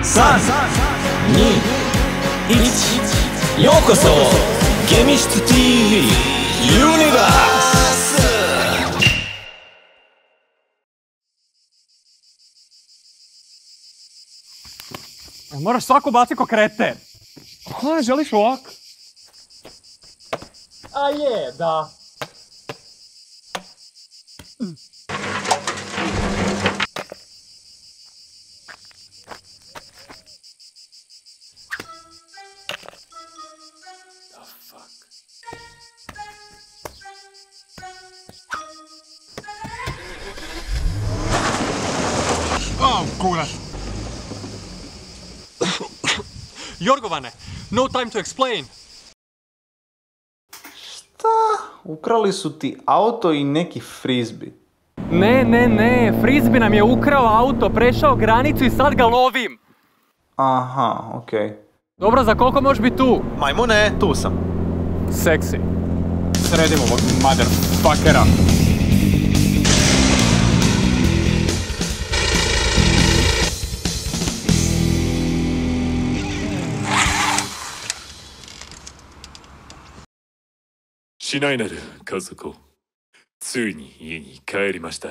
3、2、1、ようこそゲミス TV ユニバース。Moraš svako baci ko kreten. Ko želiš ovako? A je, da. Kurac. Jorgovane, no time to explain. Šta? Ukrali su ti auto i neki Frizbi. Ne, Frizbi nam je ukrao auto, prešao granicu i sad ga lovim. Aha, okej. Dobro, za koliko možeš biti tu? Majmune, tu sam. Seksi. Sredimo ovog motherfuckera.しないなる家族をついに家に帰りました。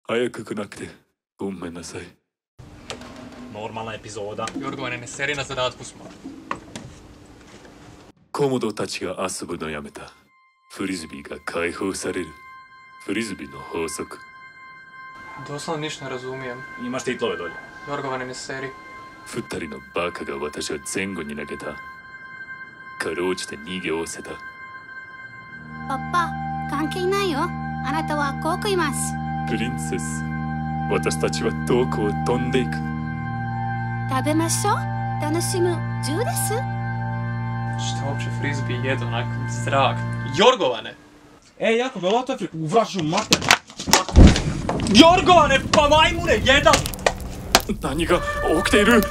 早くなくてごめんなさい。Normalna epizoda. Jorgovane, ne seri na zadatku smo. コモドたちが遊ぶのやめた。フリズビーが解放される。フリズビーの法則。Doslovno ništa ne razumijem. Imaš titlove dolje. Jorgovane, ne seri. 二人のバカが私を前後に投げた。かろうじて逃げおせた。パパ、関係ないよ。あなたはこう食います。プリンセス、私たちはどこを飛んでいく。食べましょう。楽しむ10です。Šta uopće Frizbi jede onak zrak? Jorgovane! Ej, Jakob, je li to je uvraću mater? Jorgovane, pa majmune, jedan! 何が起きている。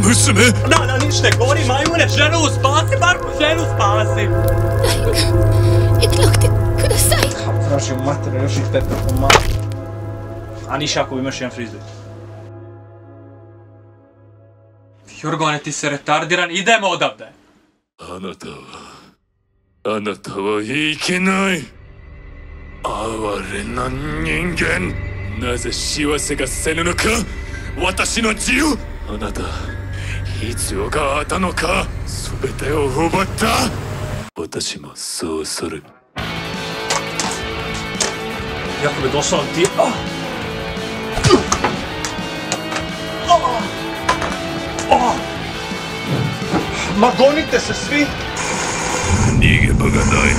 娘。Da, ništa ne govori, majmune, ženu spasi, Marko, ženu spasi! Uvraću mater, još ih teta pomalo. A niš Jakob, imaš jedan Frizbi. Jorgovane, ti se retardiran, idemo odavde! あなたはいけない。哀れな人間。なぜ幸せがせぬのか。私の自由。あなた必要があったのか。全てを奪った。私もそうする。 Jakob je došao ti... Ma gonite se svi! 逃げ場がない。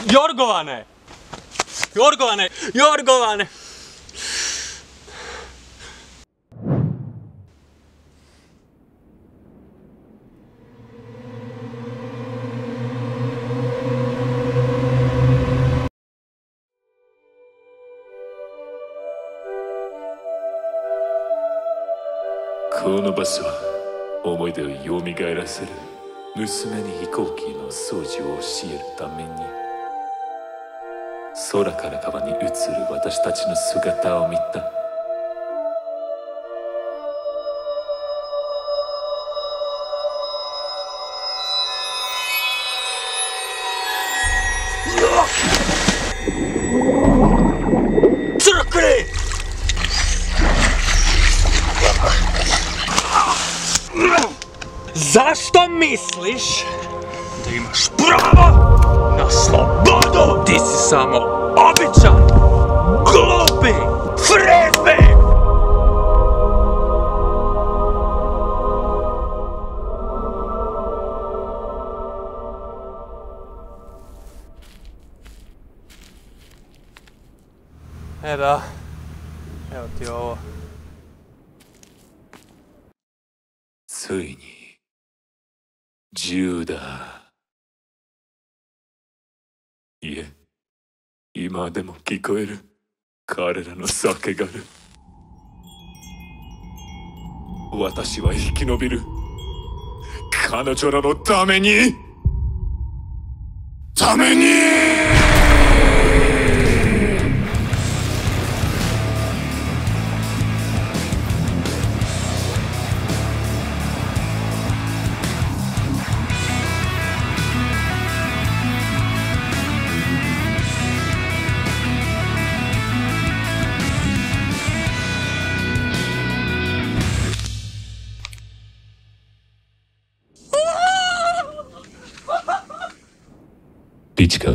Jorgovane! Jorgovane! この場所は思い出をよみがえらせる。娘に飛行機の操縦を教えるために。空から川に映る私たちの姿を見た。Zašto misliš da imaš pravo na slobodu? Ti si samo običan, glupi Frizbi! Da, evo ti ovo. ついに10だ。いえ、今でも聞こえる彼らの叫がる。私は生き延びる。彼女らのためにリチカ。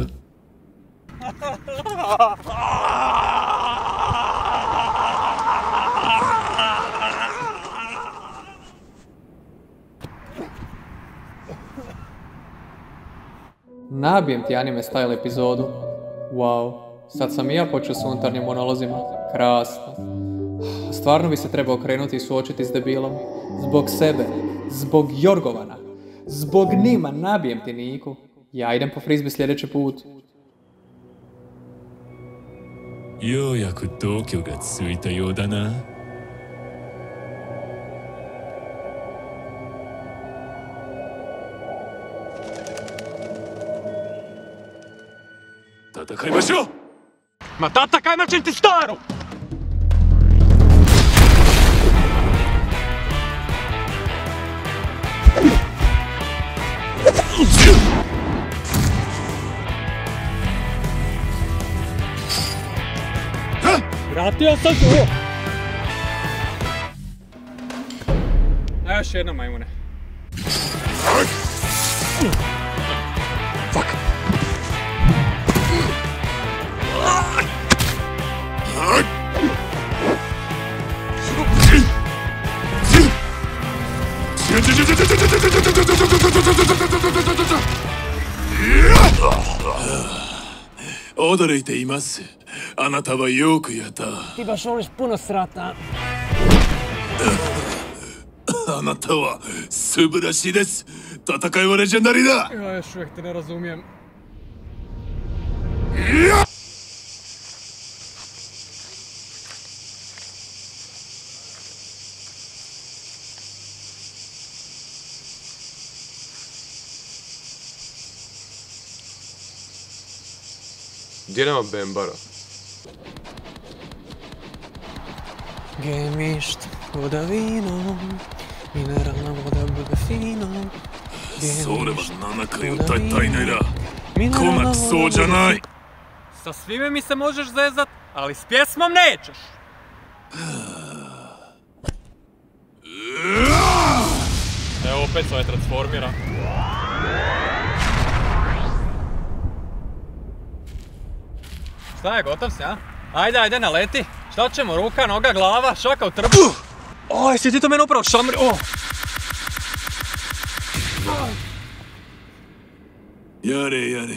Nabijem ti anime style epizodu. Wow, sad sam i ja počeo s unutarnjim monolozima. Krasno. Stvarno bi se trebao okrenuti i suočiti s debilom. Zbog sebe, zbog Jorgovana, zbog njima nabijem ti Niku. Ja idem po Frizbi sljedeći put. ようやく同居がついたようだな。戦いましょう。 Ma tatakaj na čem ti staru! Vratio sam se! A još jedna majmune. Fuck! Odorite iます。あなたはよくやった。 Ti baš voliš puno srata. あなたは素晴らしいです。戦いはレジェンダリーだ。 Ja još uvijek te ne razumijem. Gdje nema Bembara? Gemišt, voda vino, mineralna voda bude fino. それは7回歌いたいないだ。来なくそうじゃない。 Sa svime mi se možeš zezat, ali s pjesmom nećeš. Evo opet se transformira. Šta je, gotov si, a? Ajde, naleti. Šta ćemo, ruka, noga, glava, šaka u trbu. O, jesi ti to mene upravo šamri, o! やれやれ、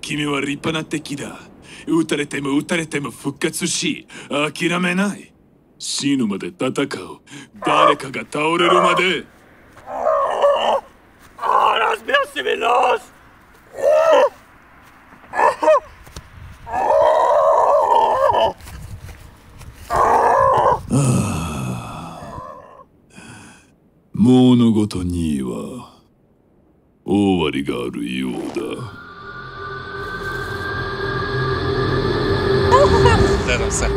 君は立派な敵だ。撃たれても撃たれても復活し、諦めない。死ぬまで戦う。誰かが倒れるまで。Razbio si mi nos! 物事には終わりがあるようだ。Gledam se.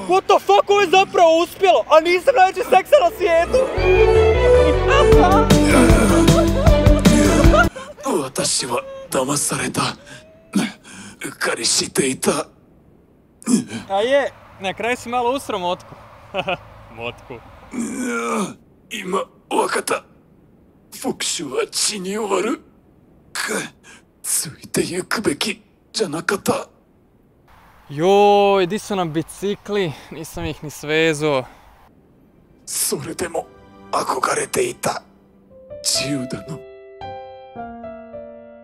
What the fuck, ovo je zapravo uspjelo, a nisam najveći seksa na svijetu! 私は騙された。彼氏ていた。 A je, na kraju si malo usro motku. Motku. 今わかった。復讐は血に終わる。ついてゆくべきじゃなかった。 Joj, di su nam bicikli? Nisam ih ni svezo. それでも憧れていた。銃だの。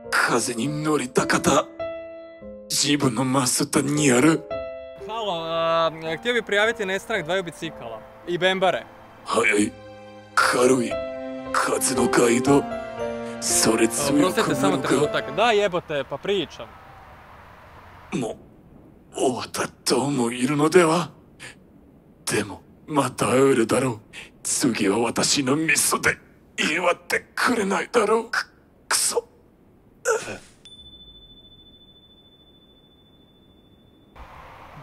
風に乗りたかった。自分の真下にある。 Halo, htio bi prijaviti nestanak dvaju bicikala. I bembare. 速い、軽い、風のガイド。それ強く Oprostite, な samo るか。 trenutak. Da, jebote, pa pričam. もう終わったと思いるのでは。でもまた会えるだろう。次は私のミスで祝ってくれないだろう。くそ。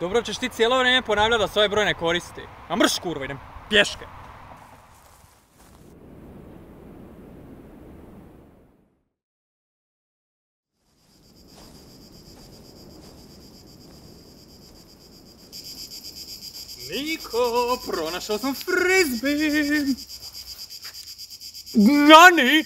Dobro ćeš ti cijelo vrijeme ponavljati da se ovaj broj ne koristi. A mrš kurva, idem pješke. Niko, pronašao sam Frizbi. Nani?